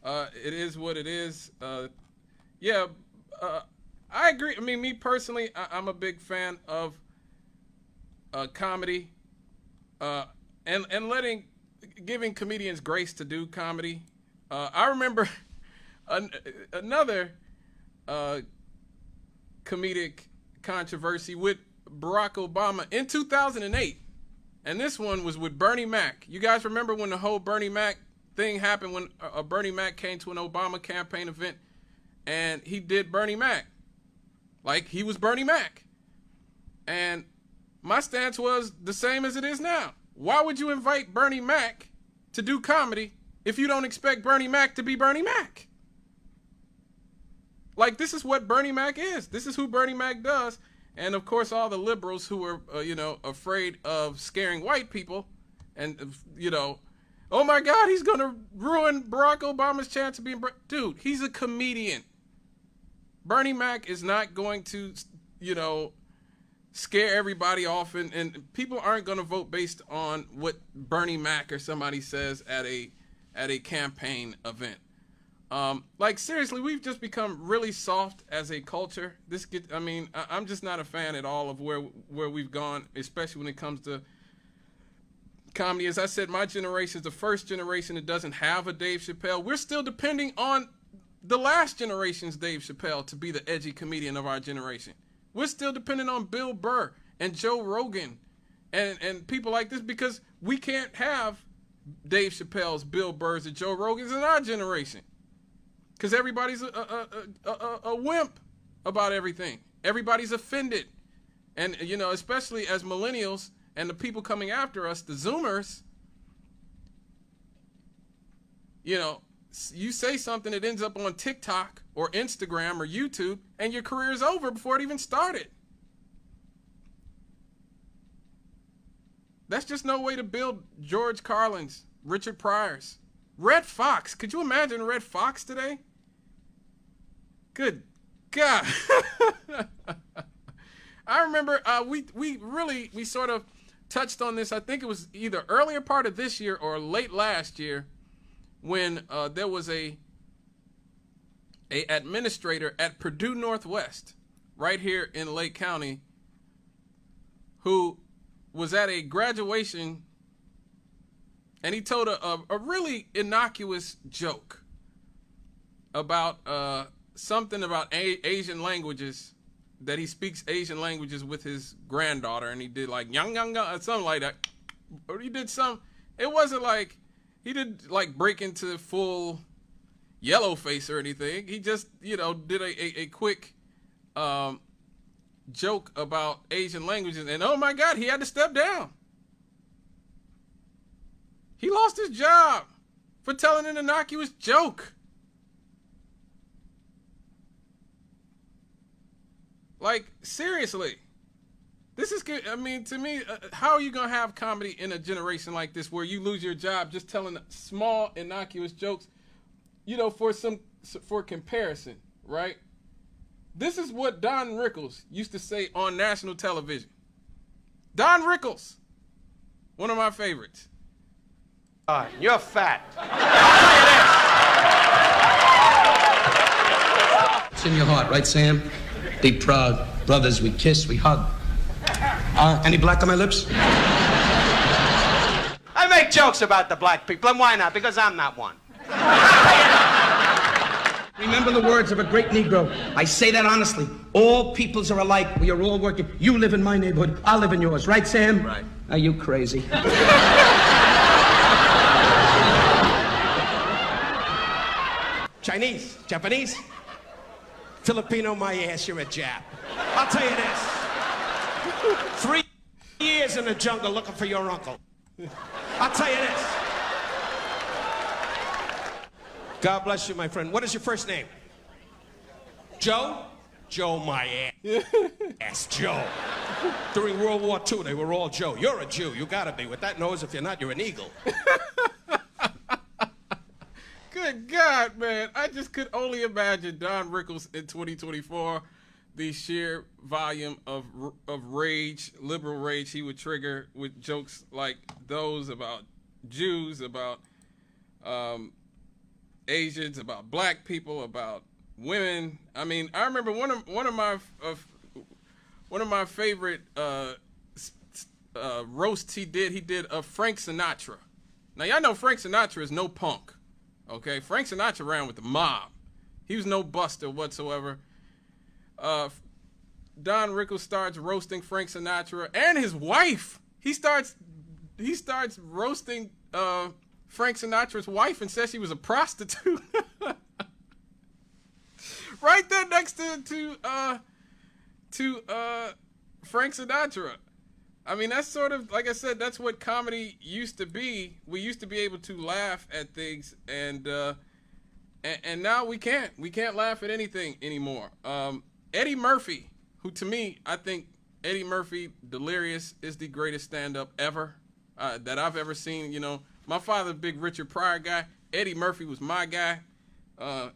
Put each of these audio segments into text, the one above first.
It is what it is. Yeah, I agree. I mean, me personally, I'm a big fan of comedy, and giving comedians grace to do comedy. I remember another comedic controversy with Barack Obama in 2008, and this one was with Bernie Mac. You guys remember when the whole Bernie Mac thing happened, when Bernie Mac came to an Obama campaign event and he did Bernie Mac like he was Bernie Mac. And my stance was the same as it is now. Why would you invite Bernie Mac to do comedy if you don't expect Bernie Mac to be Bernie Mac? Like, this is what Bernie Mac is. This is who Bernie Mac does. And of course, all the liberals who are, afraid of scaring white people and, oh my God, he's going to ruin Barack Obama's chance of being, dude, he's a comedian. Bernie Mac is not going to, scare everybody off, and people aren't going to vote based on what Bernie Mac or somebody says at a campaign event. Like, seriously, we've just become really soft as a culture. I'm just not a fan at all of where we've gone, especially when it comes to comedy. As I said, my generation is the first generation that doesn't have a Dave Chappelle. We're still depending on the last generation's Dave Chappelle to be the edgy comedian of our generation. We're still dependent on Bill Burr and Joe Rogan and people like this, because we can't have Dave Chappelle's, Bill Burr's, and Joe Rogan's in our generation. Because everybody's a wimp about everything. Everybody's offended. And, especially as millennials and the people coming after us, the Zoomers, you say something that ends up on TikTok or Instagram or YouTube, and your career is over before it even started. That's just no way to build George Carlin's, Richard Pryor's. Red Fox. Could you imagine Red Fox today? Good God. I remember we sort of touched on this. I think it was either earlier part of this year or late last year, when there was a administrator at Purdue Northwest right here in Lake County who was at a graduation, and he told a really innocuous joke about something about Asian languages, that he speaks Asian languages with his granddaughter, and he did like yang yang or something like that. Or he did some, it wasn't like he did like break into full yellow face or anything. He just, did a quick joke about Asian languages, and oh my God, he had to step down. He lost his job for telling an innocuous joke. Like, seriously. This is good. I mean, to me, how are you going to have comedy in a generation like this where you lose your job just telling small, innocuous jokes, for comparison, right? This is what Don Rickles used to say on national television. Don Rickles, one of my favorites. You're fat. It's in your heart, right, Sam? Be proud. Brothers, we kiss, we hug. Any black on my lips? I make jokes about the black people, and why not? Because I'm not one. Remember the words of a great Negro. I say that honestly. All peoples are alike. We are all working. You live in my neighborhood. I live in yours. Right, Sam? Right. Are you crazy? Chinese, Japanese, Filipino, my ass, you're a Jap. I'll tell you this. 3 years in the jungle looking for your uncle. I'll tell you this. God bless you, my friend. What is your first name? Joe? Joe, my ass. Joe. During World War II, they were all Joe. You're a Jew. You gotta be. With that nose, if you're not, you're an eagle. Good God, man. I just could only imagine Don Rickles in 2024, the sheer volume of rage, liberal rage he would trigger with jokes like those about Jews, about Asians, about black people, about women. I mean, I remember one of my favorite roasts he did of Frank Sinatra. Now y'all know Frank Sinatra is no punk, okay? Frank Sinatra ran with the mob. He was no buster whatsoever. Don Rickles starts roasting Frank Sinatra and his wife. He starts roasting Frank Sinatra's wife and says she was a prostitute. Right there next to Frank Sinatra. I mean, that's sort of, like I said, that's what comedy used to be. We used to be able to laugh at things, and now we can't. We can't laugh at anything anymore. Eddie Murphy, who to me, I think Eddie Murphy, Delirious, is the greatest stand-up ever that I've ever seen. You know, my father's a big Richard Pryor guy. Eddie Murphy was my guy. I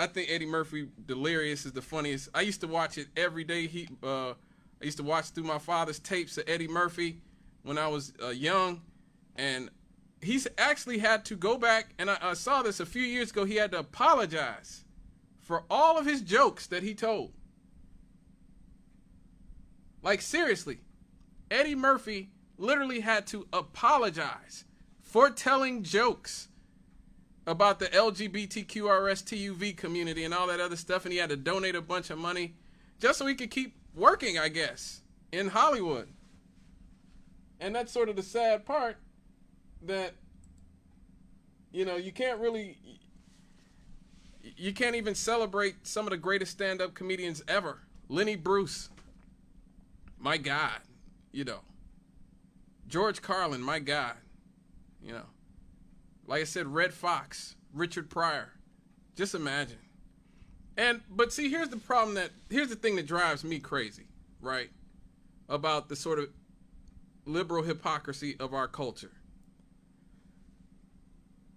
think Eddie Murphy, Delirious, is the funniest. I used to watch it every day. I used to watch through my father's tapes of Eddie Murphy when I was young, and he's actually had to go back, and I saw this a few years ago, he had to apologize for all of his jokes that he told. Like, seriously, Eddie Murphy literally had to apologize for telling jokes about the LGBTQRSTUV community and all that other stuff, and he had to donate a bunch of money just so he could keep working, I guess, in Hollywood. And that's sort of the sad part, that, you know, you can't even celebrate some of the greatest stand-up comedians ever. Lenny Bruce, my God, you know. George Carlin, my God, you know. Like I said, Red Fox, Richard Pryor. Just imagine. But see, here's the thing that drives me crazy, right? About the sort of liberal hypocrisy of our culture.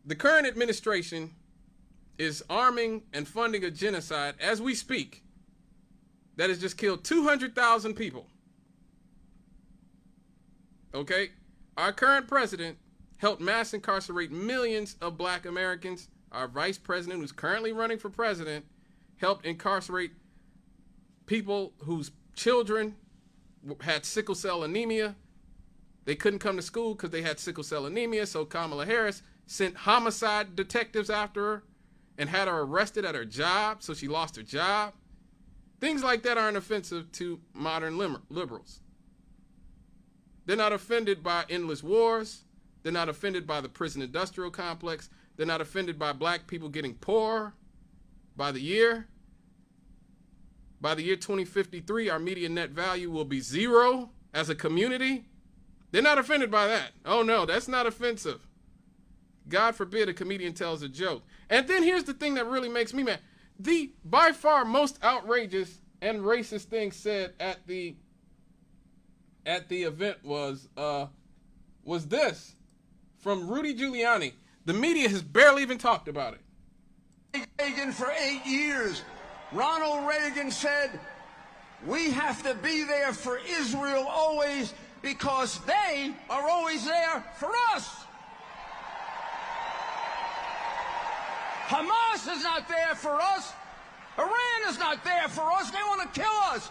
The current administration is arming and funding a genocide as we speak that has just killed 200,000 people. Okay? Our current president helped mass incarcerate millions of black Americans. Our vice president, who's currently running for president, helped incarcerate people whose children had sickle cell anemia. They couldn't come to school because they had sickle cell anemia, so Kamala Harris sent homicide detectives after her and had her arrested at her job, so she lost her job. Things like that aren't offensive to modern liberals. They're not offended by endless wars. They're not offended by the prison industrial complex. They're not offended by black people getting poorer by the year. By the year 2053, our median net value will be 0 as a community. They're not offended by that. Oh no, that's not offensive. God forbid a comedian tells a joke. And then here's the thing that really makes me mad. The by far most outrageous and racist thing said at the event was this from Rudy Giuliani. The media has barely even talked about it. Reagan for 8 years. Ronald Reagan said, we have to be there for Israel always because they are always there for us. Hamas is not there for us. Iran is not there for us. They want to kill us.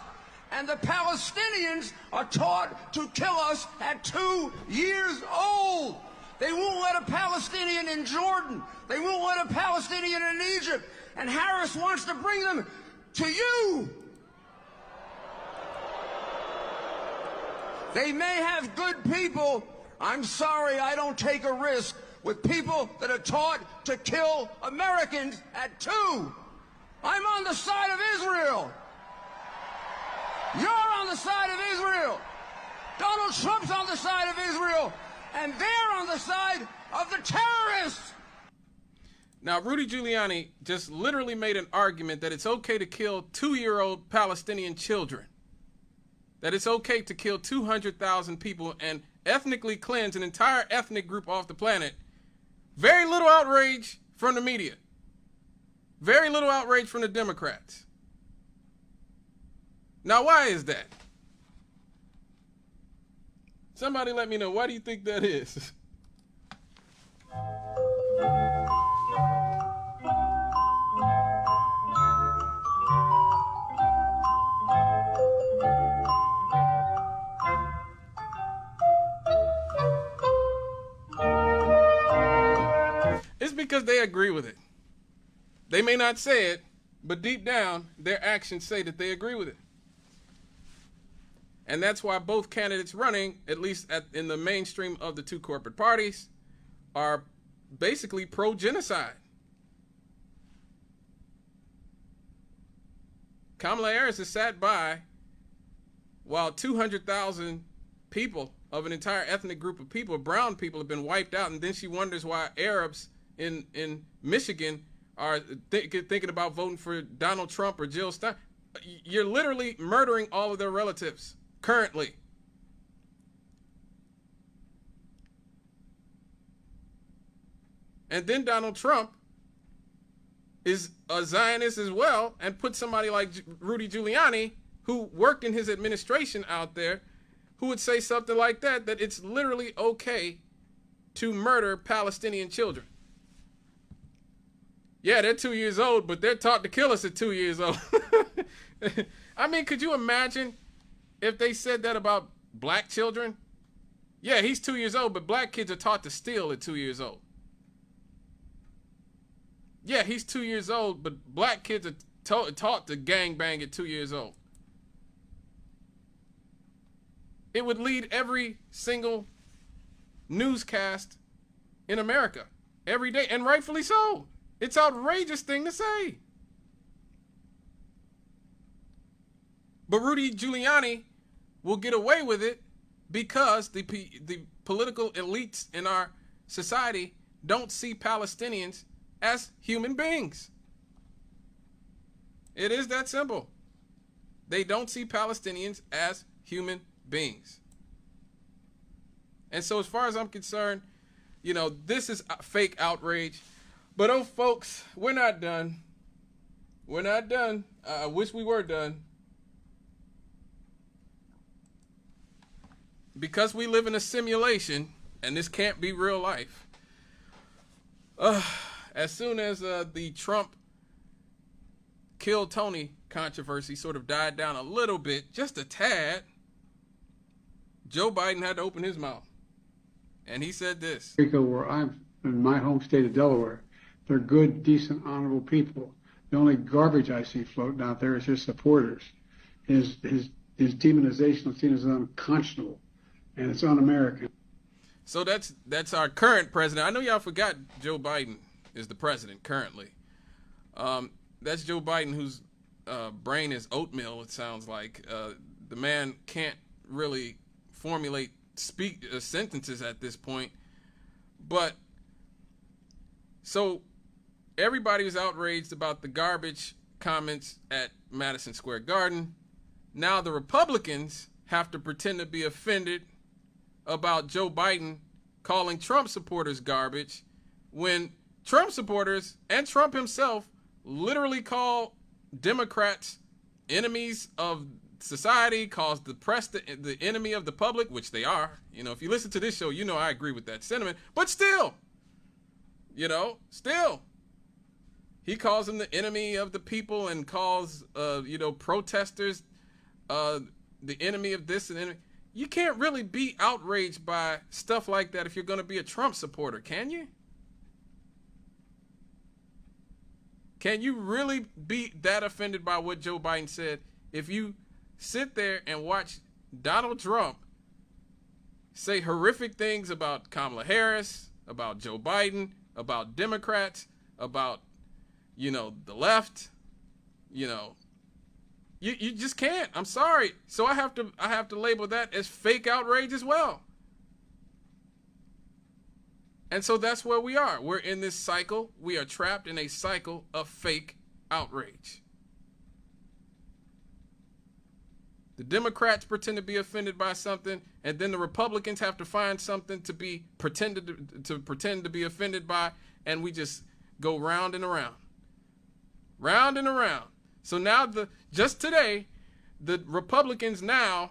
And the Palestinians are taught to kill us at 2 years old. They won't let a Palestinian in Jordan. They won't let a Palestinian in Egypt. And Harris wants to bring them to you. They may have good people. I'm sorry, I don't take a risk with people that are taught to kill Americans at 2. I'm on the side of Israel. You're on the side of Israel. Donald Trump's on the side of Israel. And they're on the side of the terrorists. Now, Rudy Giuliani just literally made an argument that it's okay to kill 2-year-old Palestinian children. That it's okay to kill 200,000 people and ethnically cleanse an entire ethnic group off the planet. Very little outrage from the media. Very little outrage from the Democrats. Now, why is that? Somebody let me know. Why do you think that is? because they agree with it. They may not say it, but deep down, their actions say that they agree with it. And that's why both candidates running, at least in the mainstream of the two corporate parties, are basically pro-genocide. Kamala Harris has sat by while 200,000 people of an entire ethnic group of people, brown people, have been wiped out, and then she wonders why Arabs in Michigan are thinking about voting for Donald Trump or Jill Stein. You're literally murdering all of their relatives currently. And then Donald Trump is a Zionist as well, and put somebody like Rudy Giuliani, who worked in his administration out there, who would say something like that it's literally okay to murder Palestinian children. Yeah, they're 2 years old, but they're taught to kill us at 2 years old. I mean, could you imagine if they said that about black children? Yeah, he's 2 years old, but black kids are taught to steal at 2 years old. Yeah, he's 2 years old, but black kids are taught to gangbang at 2 years old. It would lead every single newscast in America every day, and rightfully so. It's an outrageous thing to say. But Rudy Giuliani will get away with it because the political elites in our society don't see Palestinians as human beings. It is that simple. They don't see Palestinians as human beings. And so as far as I'm concerned, you know, this is fake outrage. But oh, folks, we're not done. We're not done. I wish we were done. Because we live in a simulation, and this can't be real life. As soon as the Trump killed Tony controversy sort of died down a little bit, just a tad, Joe Biden had to open his mouth. And he said this. Where I'm in my home state of Delaware, they're good, decent, honorable people. The only garbage I see floating out there is his supporters. His demonization is seen as unconscionable, and it's un-American. So that's our current president. I know y'all forgot Joe Biden is the president currently. That's Joe Biden, whose brain is oatmeal, it sounds like. The man can't really formulate sentences at this point. But so everybody was outraged about the garbage comments at Madison Square Garden. Now the Republicans have to pretend to be offended about Joe Biden calling Trump supporters garbage when Trump supporters and Trump himself literally call Democrats enemies of society, calls the press the enemy of the public, which they are. You know, if you listen to this show, you know I agree with that sentiment. But still, he calls them the enemy of the people and calls, protesters the enemy of this and enemy. You can't really be outraged by stuff like that if you're going to be a Trump supporter, can you? Can you really be that offended by what Joe Biden said if you sit there and watch Donald Trump say horrific things about Kamala Harris, about Joe Biden, about Democrats, about, the left, You just can't. I'm sorry. So I have to label that as fake outrage as well. And so that's where we are. We're in this cycle. We are trapped in a cycle of fake outrage. The Democrats pretend to be offended by something, and then the Republicans have to find something to pretend to be offended by, and we just go round and around. Round and around. So now just today, the Republicans now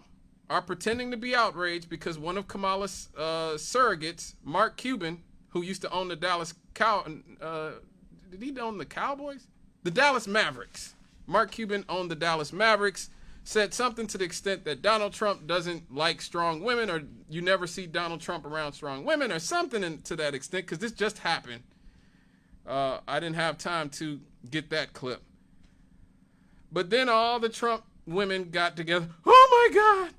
are pretending to be outraged because one of Kamala's surrogates, Mark Cuban, who used to own the Dallas did he own the Cowboys? The Dallas Mavericks. Mark Cuban owned the Dallas Mavericks, said something to the extent that Donald Trump doesn't like strong women, or you never see Donald Trump around strong women, or something to that extent, because this just happened. I didn't have time to get that clip. But then all the Trump women got together. Oh my God,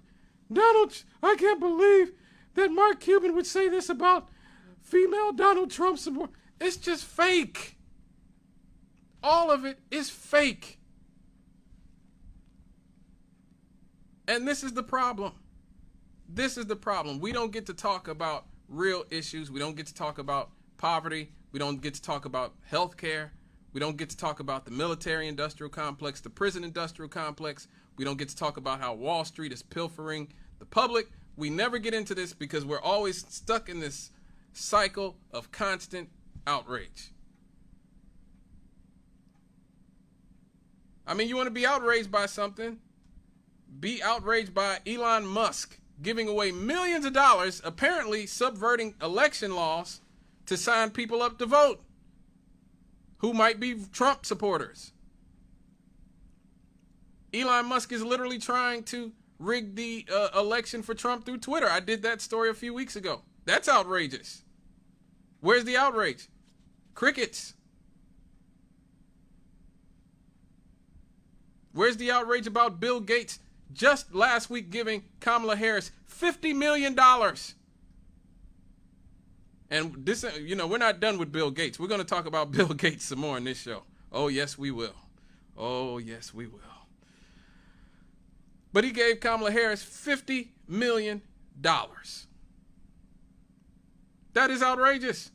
I can't believe that Mark Cuban would say this about female Donald Trump support. It's just fake. All of it is fake. And this is the problem. This is the problem. We don't get to talk about real issues. We don't get to talk about poverty. We don't get to talk about health care. We don't get to talk about the military-industrial complex, the prison-industrial complex. We don't get to talk about how Wall Street is pilfering the public. We never get into this because we're always stuck in this cycle of constant outrage. I mean, you want to be outraged by something? Be outraged by Elon Musk giving away millions of dollars, apparently subverting election laws to sign people up to vote who might be Trump supporters. Elon Musk is literally trying to rig the election for Trump through Twitter. I did that story a few weeks ago. That's outrageous. Where's the outrage? Crickets. Where's the outrage about Bill Gates just last week giving Kamala Harris $50 million? And this, we're not done with Bill Gates. We're going to talk about Bill Gates some more in this show. Oh, yes, we will. Oh, yes, we will. But he gave Kamala Harris $50 million. That is outrageous.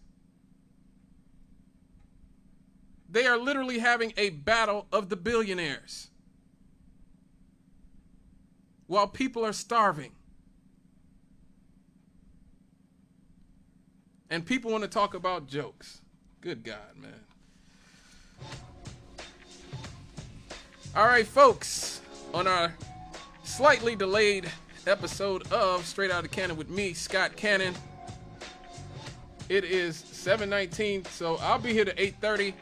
They are literally having a battle of the billionaires while people are starving. And people want to talk about jokes. Good God, man. All right, folks, on our slightly delayed episode of Straight Outta the Cannon with me, Scott Cannon. It is 7:19, so I'll be here to 8:30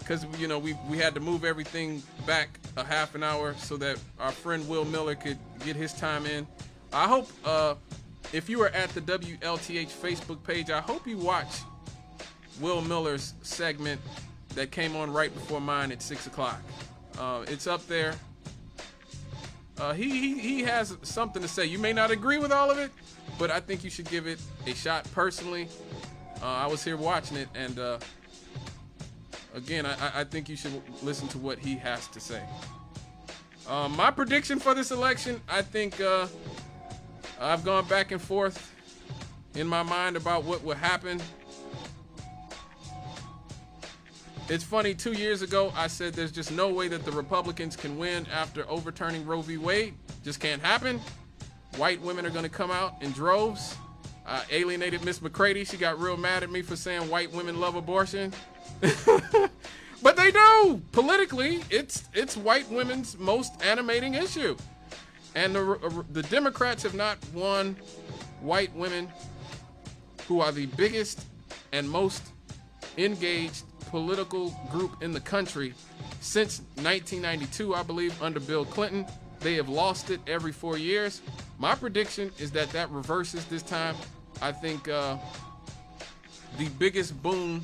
because we had to move everything back a half an hour so that our friend Will Miller could get his time in. I hope if you are at the WLTH Facebook page, I hope you watch Will Miller's segment that came on right before mine at 6 o'clock. It's up there. He has something to say. You may not agree with all of it, but I think you should give it a shot personally. I was here watching it, and again, I think you should listen to what he has to say. My prediction for this election, I think I've gone back and forth in my mind about what would happen. It's funny, 2 years ago, I said there's just no way that the Republicans can win after overturning Roe v. Wade. Just can't happen. White women are going to come out in droves. Alienated Miss McCready. She got real mad at me for saying white women love abortion. But they do. Politically, it's white women's most animating issue. And the Democrats have not won white women who are the biggest and most engaged political group in the country since 1992, I believe, under Bill Clinton. They have lost it every 4 years. My prediction is that reverses this time. I think the biggest boom,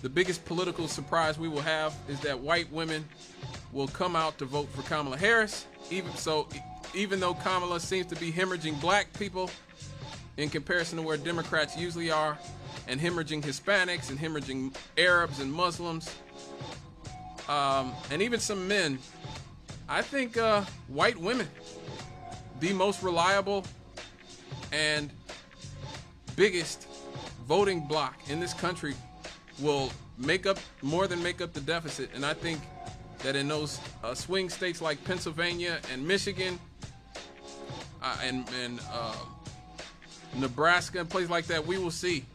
the biggest political surprise we will have is that white women will come out to vote for Kamala Harris. Even though Kamala seems to be hemorrhaging black people in comparison to where Democrats usually are, and hemorrhaging Hispanics and hemorrhaging Arabs and Muslims, and even some men, I think white women, the most reliable and biggest voting bloc in this country, will make up the deficit. And I think that in those swing states like Pennsylvania and Michigan and Nebraska and places like that, we will see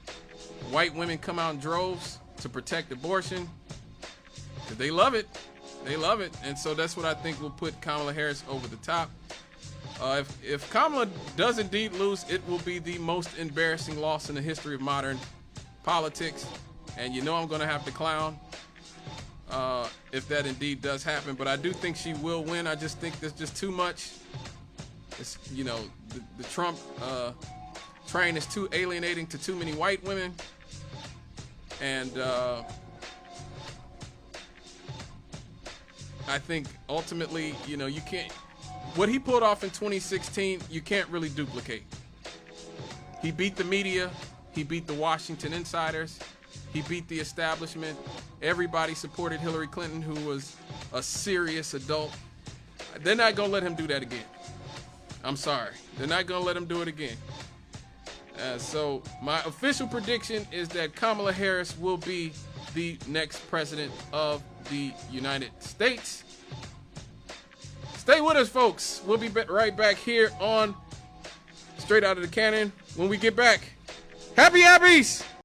white women come out in droves to protect abortion because they love it. They love it. And so that's what I think will put Kamala Harris over the top. If Kamala does indeed lose, it will be the most embarrassing loss in the history of modern politics. And I'm going to have to clown if that indeed does happen. But I do think she will win. I just think there's just too much. It's, the Trump train is too alienating to too many white women. And I think ultimately, you know, you can't. What he pulled off in 2016, you can't really duplicate. He beat the media. He beat the Washington insiders. He beat the establishment. Everybody supported Hillary Clinton, who was a serious adult. They're not going to let him do that again. I'm sorry. They're not going to let him do it again. So my official prediction is that Kamala Harris will be the next president of the United States. Stay with us, folks. We'll be right back here on Straight Out of the Cannon when we get back. Happy Abbeys!